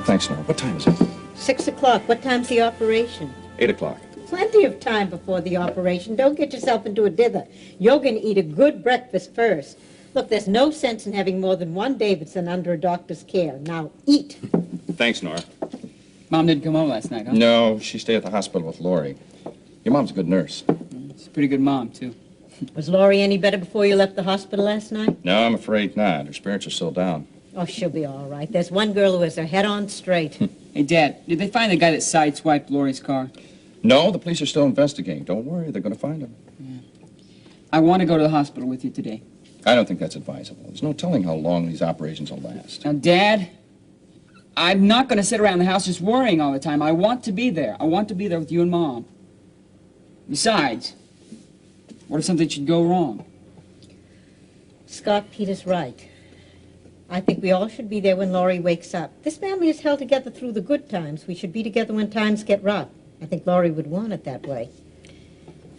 Thanks, Nora. What time is it? 6 o'clock. What time's the operation? 8 o'clock. Plenty of time before the operation. Don't get yourself into a dither. You're going to eat a good breakfast first. Look, there's no sense in having more than one Davidson under a doctor's care. Now, eat. Thanks, Nora. Mom didn't come home last night, huh? No, she stayed at the hospital with Lori. Your mom's a good nurse. She's a pretty good mom, too. Was Lori any better before you left the hospital last night? No, I'm afraid not. Her spirits are still down. Oh, she'll be all right. There's one girl who has her head on straight. Hey, Dad, did they find the guy that sideswiped Lori's car? No, the police are still investigating. Don't worry, they're going to find him. Yeah. I want to go to the hospital with you today. I don't think that's advisable. There's no telling how long these operations will last. Now, Dad, I'm not going to sit around the house just worrying all the time. I want to be there. I want to be there with you and Mom. Besides, what if something should go wrong? Scott Peter's right. I think we all should be there when Lori wakes up. This family is held together through the good times. We should be together when times get rough. I think Lori would want it that way.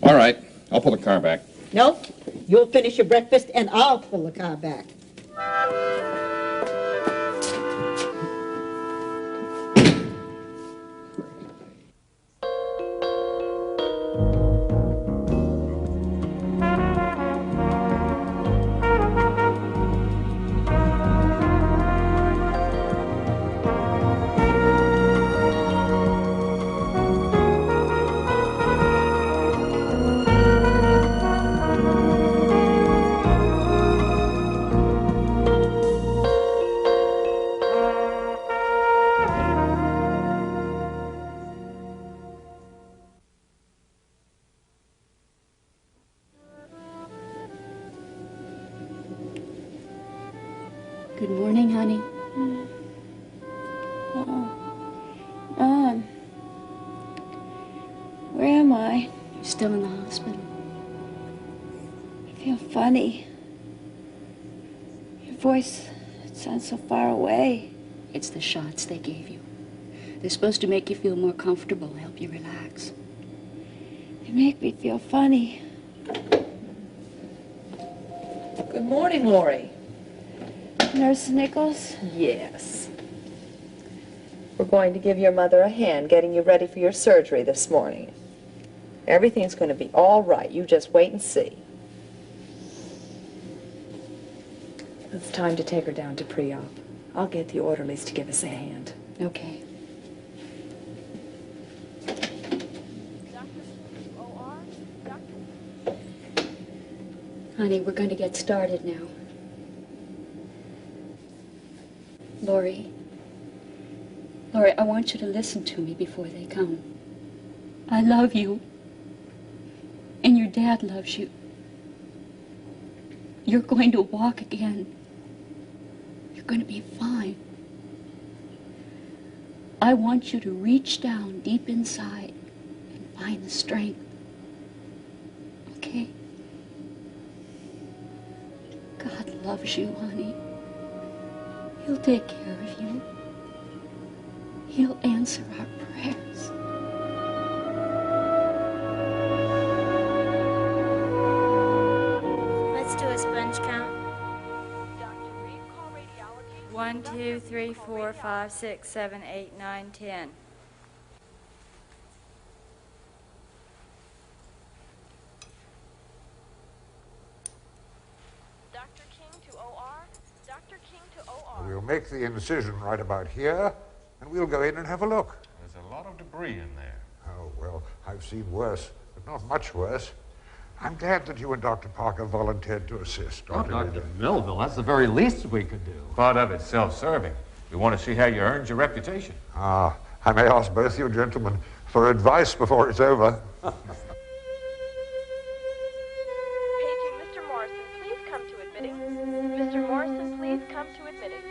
All right. I'll pull the car back. No, you'll finish your breakfast and I'll pull the car back. Good morning, honey. Oh, Mom. Where am I? You're still in the hospital. I feel funny. Your voice sounds so far away. It's the shots they gave you. They're supposed to make you feel more comfortable, help you relax. They make me feel funny. Good morning, Lori. Nurse Nichols? Yes. We're going to give your mother a hand getting you ready for your surgery this morning. Everything's going to be all right. You just wait and see. It's time to take her down to pre-op. I'll get the orderlies to give us a hand. Okay. Honey, we're going to get started now. Lori, I want you to listen to me before they come. I love you. And your dad loves you. You're going to walk again. You're going to be fine. I want you to reach down deep inside and find the strength. Okay? God loves you, honey. He'll take care of you. He'll answer our prayers. Let's do a sponge count. 1, 2, 3, 4, 5, 6, 7, 8, 9, 10. We'll make the incision right about here, and we'll go in and have a look. There's a lot of debris in there. Oh, well, I've seen worse, but not much worse. I'm glad that you and Dr. Parker volunteered to assist. Oh, Dr. Millville, that's the very least we could do. Part of it's self-serving. We want to see how you earned your reputation. Ah, I may ask both you gentlemen for advice before it's over. Mr. Morrison, please come to admitting. Mr. Morrison, please come to admitting.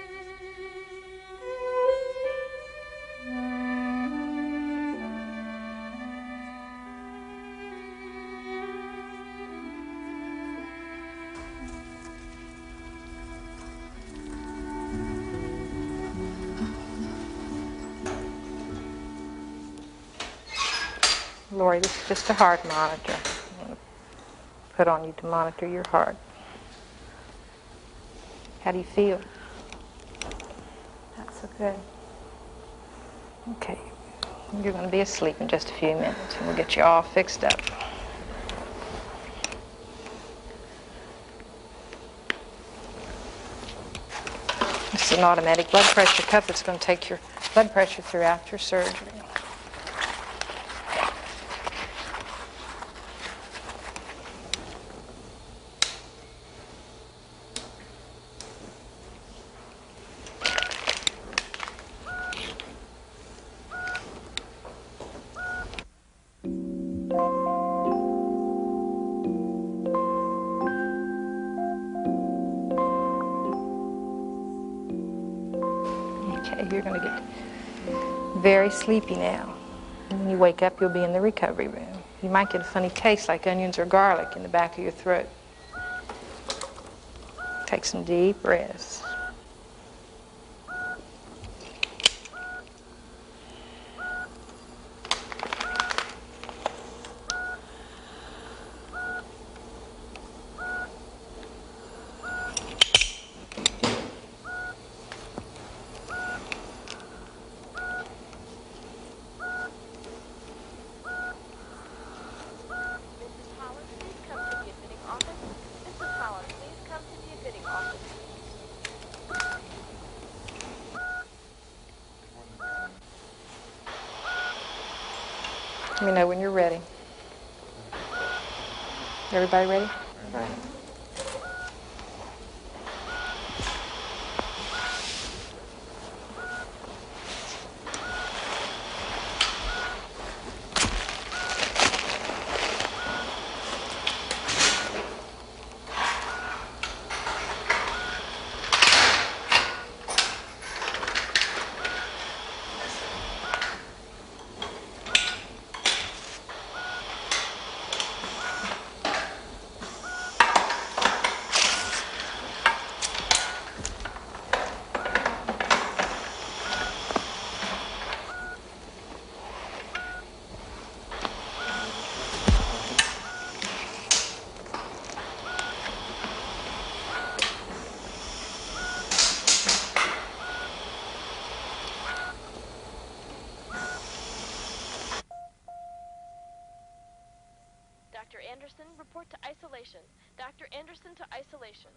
Lori, this is just a heart monitor. I'm going to put on you to monitor your heart. How do you feel? So good. Okay. You're going to be asleep in just a few minutes, and we'll get you all fixed up. This is an automatic blood pressure cuff that's going to take your blood pressure throughout your surgery. Okay, you're going to get very sleepy now. And when you wake up, you'll be in the recovery room. You might get a funny taste like onions or garlic in the back of your throat. Take some deep breaths. Let me know when you're ready. Everybody ready? All right. Dr. Anderson, report to isolation. Dr. Anderson to isolation.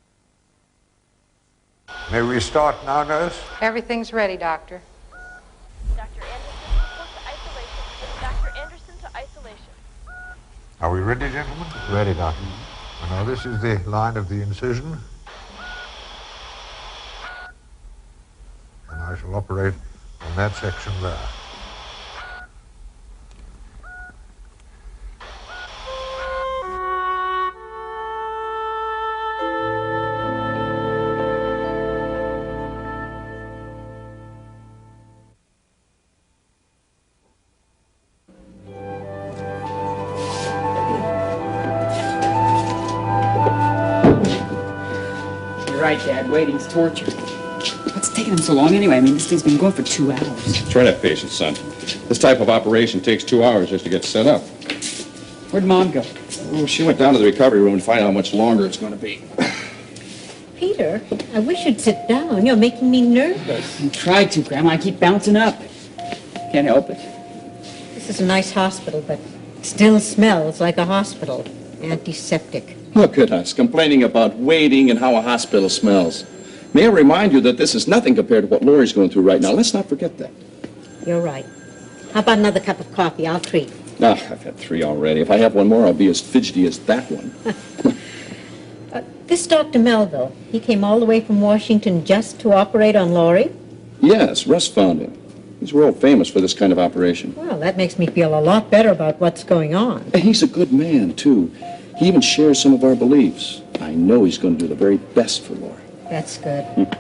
May we start now, nurse? Everything's ready, doctor. Dr. Anderson, report to isolation. Dr. Anderson to isolation. Are we ready, gentlemen? Ready, doctor. Now, this is the line of the incision. And I shall operate on that section there. You're right, Dad. Waiting's torture. What's taking him so long anyway? I mean, this thing's been going for 2 hours. Try to have patience, son. This type of operation takes 2 hours just to get set up. Where'd Mom go? Oh, she went down to the recovery room to find out how much longer it's going to be. Peter, I wish you'd sit down. You're making me nervous. I tried to, Grandma. I keep bouncing up. Can't help it. This is a nice hospital, but it still smells like a hospital. Antiseptic. Look at us, complaining about waiting and how a hospital smells. May I remind you that this is nothing compared to what Lori's going through right now. Let's not forget that. You're right. How about another cup of coffee? I'll treat. Ah, I've had 3 already. If I have one more, I'll be as fidgety as that one. This Dr. Melville, he came all the way from Washington just to operate on Laurie? Yes, Russ found him. He's world famous for this kind of operation. Well, that makes me feel a lot better about what's going on. And he's a good man, too. He even shares some of our beliefs. I know he's going to do the very best for Laurie. That's good.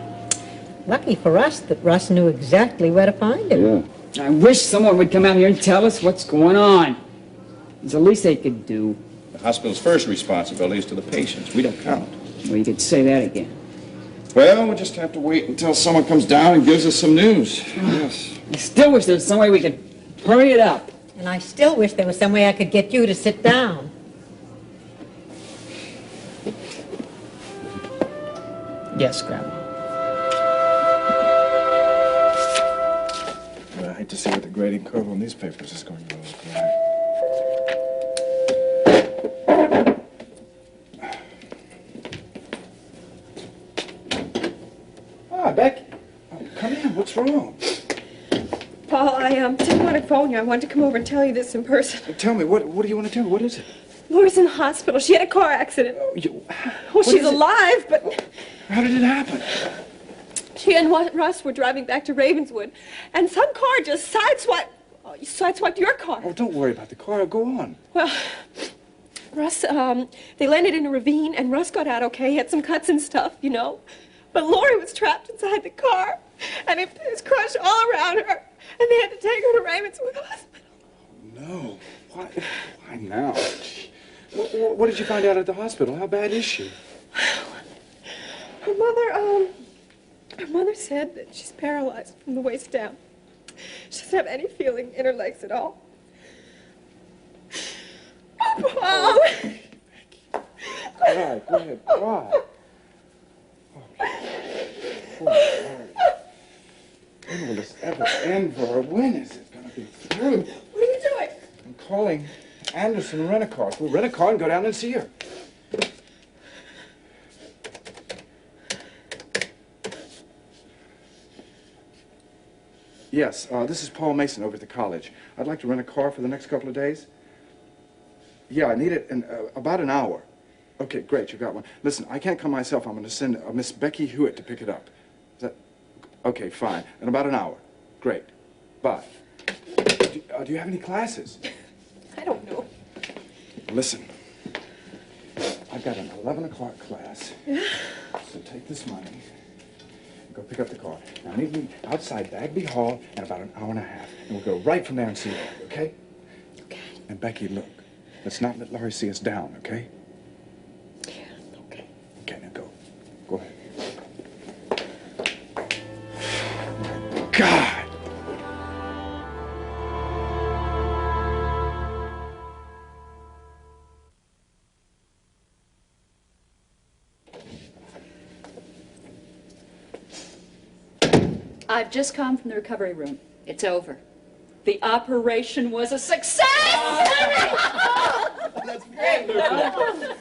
Lucky for us that Russ knew exactly where to find him. Yeah. I wish someone would come out here and tell us what's going on. It's the least they could do. The hospital's first responsibility is to the patients. We don't count. Well, you could say that again. Well, we'll just have to wait until someone comes down and gives us some news. Yes. I still wish there was some way we could hurry it up. And I still wish there was some way I could get you to sit down. Yes, Grandma. grading code on these papers is going to look like. Ah, Becky. Oh, come in. What's wrong? Paul, I didn't want to phone you. I wanted to come over and tell you this in person. Tell me, what do you want to do? What is it? Laura's in the hospital. She had a car accident. Well, she's alive, but... How did it happen? She and Russ were driving back to Ravenswood, and some car just sideswiped your car. Oh, don't worry about the car. Go on. Well, Russ, they landed in a ravine, and Russ got out okay. He had some cuts and stuff, you know. But Lori was trapped inside the car, and it was crushed all around her, and they had to take her to Ravenswood Hospital. No. Why now? What did you find out at the hospital? How bad is she? Her mother said that she's paralyzed from the waist down. She doesn't have any feeling in her legs at all. Oh, Cry, go ahead, cry. When will this ever end for her? When is it going to be through? What are you doing? I'm calling Anderson Rent-A-Car. We'll rent a car and go down and see her. Yes, this is Paul Mason over at the college. I'd like to rent a car for the next couple of days. Yeah, I need it in about an hour. Okay, great, you got one. Listen, I can't come myself. I'm going to send Miss Becky Hewitt to pick it up. Is that... Okay, fine. In about an hour. Great. Bye. Do you have any classes? I don't know. Listen, I've got an 11 o'clock class. So take this money and go pick up the car. Now meet me outside Bagby Hall in about an hour and a half. And we'll go right from there and see her, okay? Okay. And Becky, look, let's not let Laurie see us down, okay? Okay, now go. Go ahead. My God! I've just come from the recovery room. It's over. The operation was a success! That's wonderful.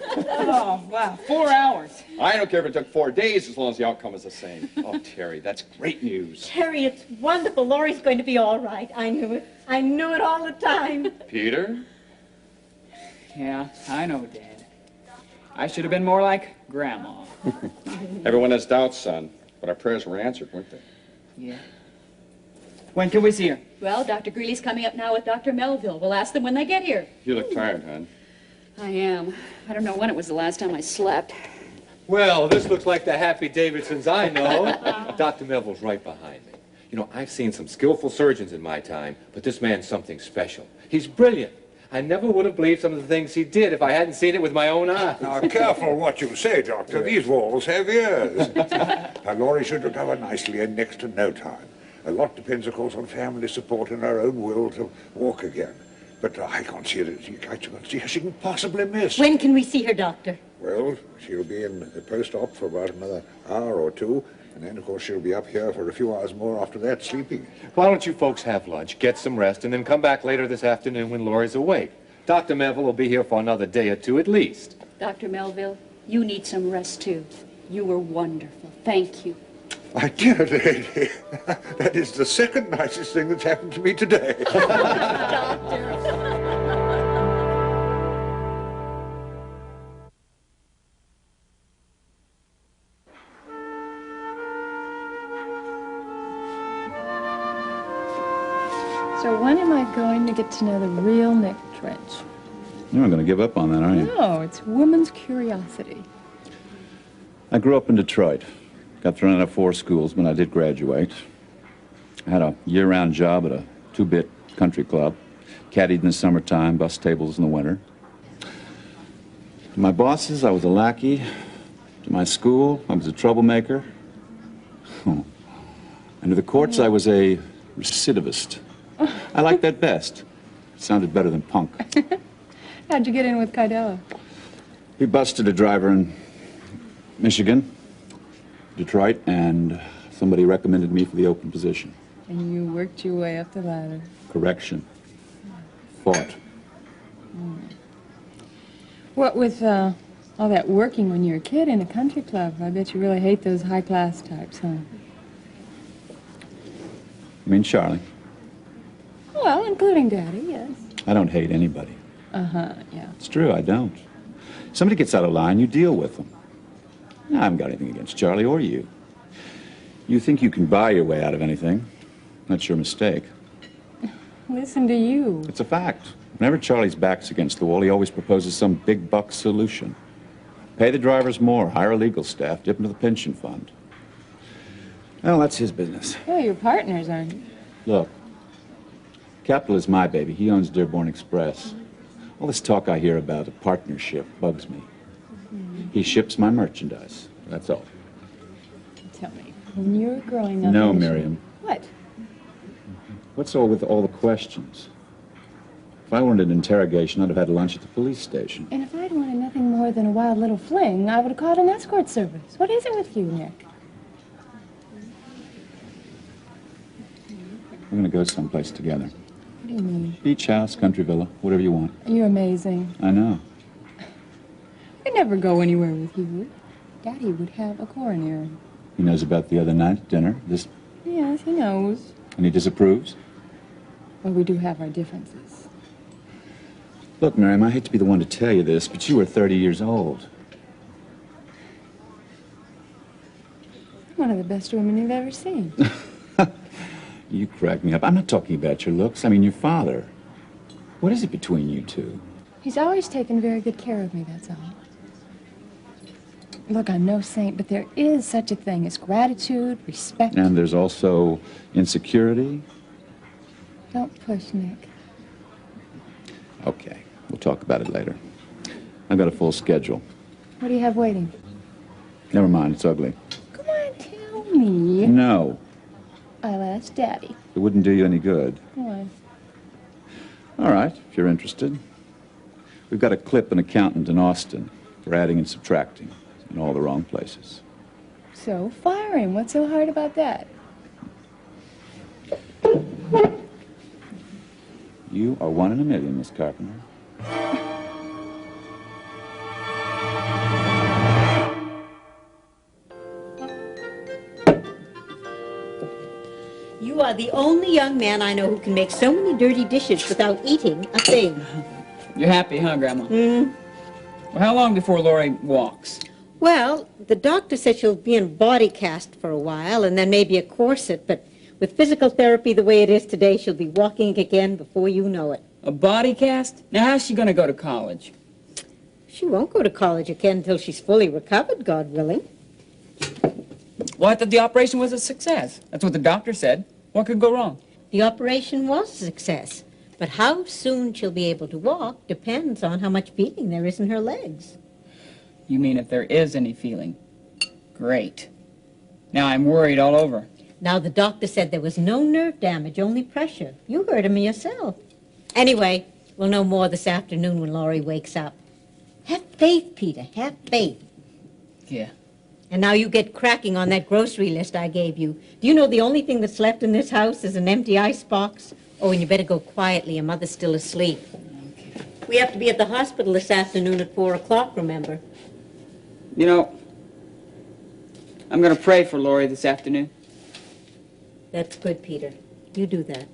Oh, wow. 4 hours. I don't care if it took 4 days as long as the outcome is the same. Oh, Terry, that's great news. Terry, it's wonderful. Laurie's going to be all right. I knew it. I knew it all the time. Peter? Yeah, I know, Dad. I should have been more like Grandma. Everyone has doubts, son, but our prayers were answered, weren't they? Yeah. When can we see her? Well, Dr. Greeley's coming up now with Dr. Melville. We'll ask them when they get here. You look tired, hon. I am. I don't know when it was the last time I slept. Well, this looks like the Happy Davidsons I know. Dr. Melville's right behind me. You know, I've seen some skillful surgeons in my time, but this man's something special. He's brilliant. I never would have believed some of the things he did if I hadn't seen it with my own eyes. Now, careful what you say, Doctor. These walls have ears. Now, Laurie should recover nicely in next to no time. A lot depends, of course, on family support and her own will to walk again. But I can't see how she can possibly miss. When can we see her, Doctor? Well, she'll be in the post-op for about another hour or two. And then, of course, she'll be up here for a few hours more after that, sleeping. Why don't you folks have lunch, get some rest, and then come back later this afternoon when Laurie's awake? Dr. Melville will be here for another day or two at least. Dr. Melville, you need some rest, too. You were wonderful. Thank you. My dear lady, that is the second nicest thing that's happened to me today. So when am I going to get to know the real Nick Trench? You're not going to give up on that, are you? No, it's woman's curiosity. I grew up in Detroit. Got thrown out of 4 schools when I did graduate. I had a year-round job at a 2-bit country club. Caddied in the summertime, bus tables in the winter. To my bosses, I was a lackey. To my school, I was a troublemaker. And to the courts, I was a recidivist. I liked that best. It sounded better than punk. How'd you get in with Kydella? He busted a driver in Michigan, Detroit, and somebody recommended me for the open position. And you worked your way up the ladder. Correction. Fought. What with all that working when you were a kid in a country club, I bet you really hate those high-class types, huh? I mean, Charlie, Well, including Daddy, yes. I don't hate anybody. Uh-huh, yeah. It's true, I don't. Somebody gets out of line, you deal with them. I haven't got anything against Charlie or you. You think you can buy your way out of anything. That's your mistake. Listen to you. It's a fact. Whenever Charlie's back's against the wall, he always proposes some big buck solution. Pay the drivers more, hire a legal staff, dip into the pension fund. Well, that's his business. Well, you're partners, aren't you? Look, Capital is my baby. He owns Dearborn Express. All this talk I hear about a partnership bugs me. He ships my merchandise. That's all. Tell me, when you were growing up... No, Miriam. What? What's all with all the questions? If I wanted an interrogation, I'd have had lunch at the police station. And if I'd wanted nothing more than a wild little fling, I would have called an escort service. What is it with you, Nick? We're going to go someplace together. What do you mean? Beach house, country villa, whatever you want. You're amazing. I know. I'd never go anywhere with you. Daddy would have a coronary. He knows about the other night at dinner. This, Yes, he knows. and he disapproves. Well, we do have our differences. Look, Miriam, I hate to be the one to tell you this, but you were 30 years old. One of the best women you've ever seen. You crack me up. I'm not talking about your looks. I mean your father. What is it between you two? He's always taken very good care of me, that's all. Look, I'm no saint, but there is such a thing as gratitude, respect. And there's also insecurity. Don't push, Nick. Okay, we'll talk about it later. I've got a full schedule. What do you have waiting? Never mind, it's ugly. Come on, tell me. No, I'll ask Daddy. it wouldn't do you any good. Why? All right, if you're interested. We've got to clip an accountant in Austin for adding and subtracting in all the wrong places. So, fire him. What's so hard about that? You are one in a million, Miss Carpenter. You are the only young man I know who can make so many dirty dishes without eating a thing. You're happy, huh, Grandma? Well, how long before Lori walks? Well, the doctor said she'll be in a body cast for a while and then maybe a corset, but with physical therapy the way it is today, she'll be walking again before you know it. A body cast? Now, how's she going to go to college? She won't go to college again until she's fully recovered, God willing. Well, I thought the operation was a success. That's what the doctor said. What could go wrong? The operation was a success, but how soon she'll be able to walk depends on how much feeling there is in her legs. You mean if there is any feeling? Great. Now I'm worried all over. Now, the doctor said there was no nerve damage, only pressure. You heard him yourself. Anyway, we'll know more this afternoon when Laurie wakes up. Have faith, Peter, have faith. Yeah. And now you get cracking on that grocery list I gave you. Do you know the only thing that's left in this house is an empty icebox? Oh, and you better go quietly. Your mother's still asleep. Okay. We have to be at the hospital this afternoon at 4 o'clock, remember? You know, I'm going to pray for Lori this afternoon. That's good, Peter. You do that.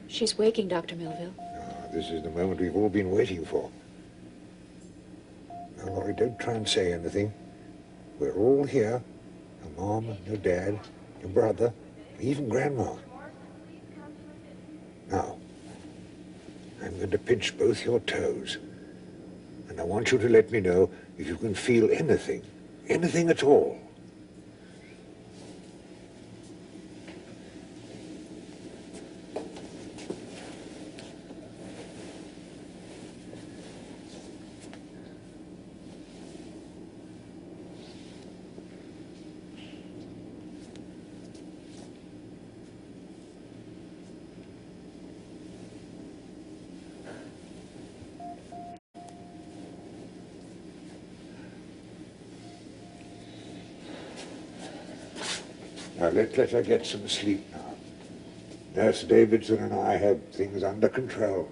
She's waking, Dr. Melville. This is the moment we've all been waiting for. Now, Laurie, don't try and say anything. We're all here. Your mom, your dad, your brother, even Grandma. Now, I'm going to pinch both your toes. And I want you to let me know if you can feel anything, anything at all. Now, let her get some sleep now. Nurse Davidson and I have things under control.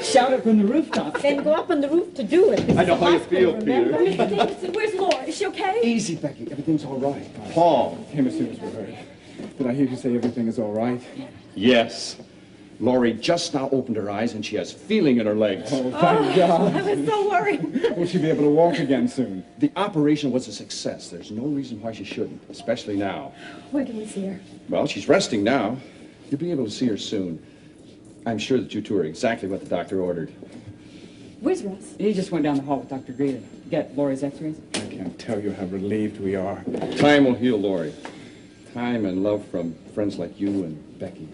Shout it from the rooftop. Then go up on the roof to do it. This I is know a how you hospital, feel, Peter. remember? Mr. Davidson, where's Laura? Is she okay? Easy, Becky. Everything's all right. Paul. Came as soon as we heard. Did I hear you say everything is all right? Yes. Lori just now opened her eyes and she has feeling in her legs. Oh, thank God. I was so worried. Will she be able to walk again soon? The operation was a success. There's no reason why she shouldn't, especially now. When can we see her? Well, she's resting now. You'll be able to see her soon. I'm sure that you two are exactly what the doctor ordered. Where's Russ? He just went down the hall with Dr. Greeley. Get Laura's x-rays. I can't tell you how relieved we are. Time will heal Lori. Time and love from friends like you and Becky.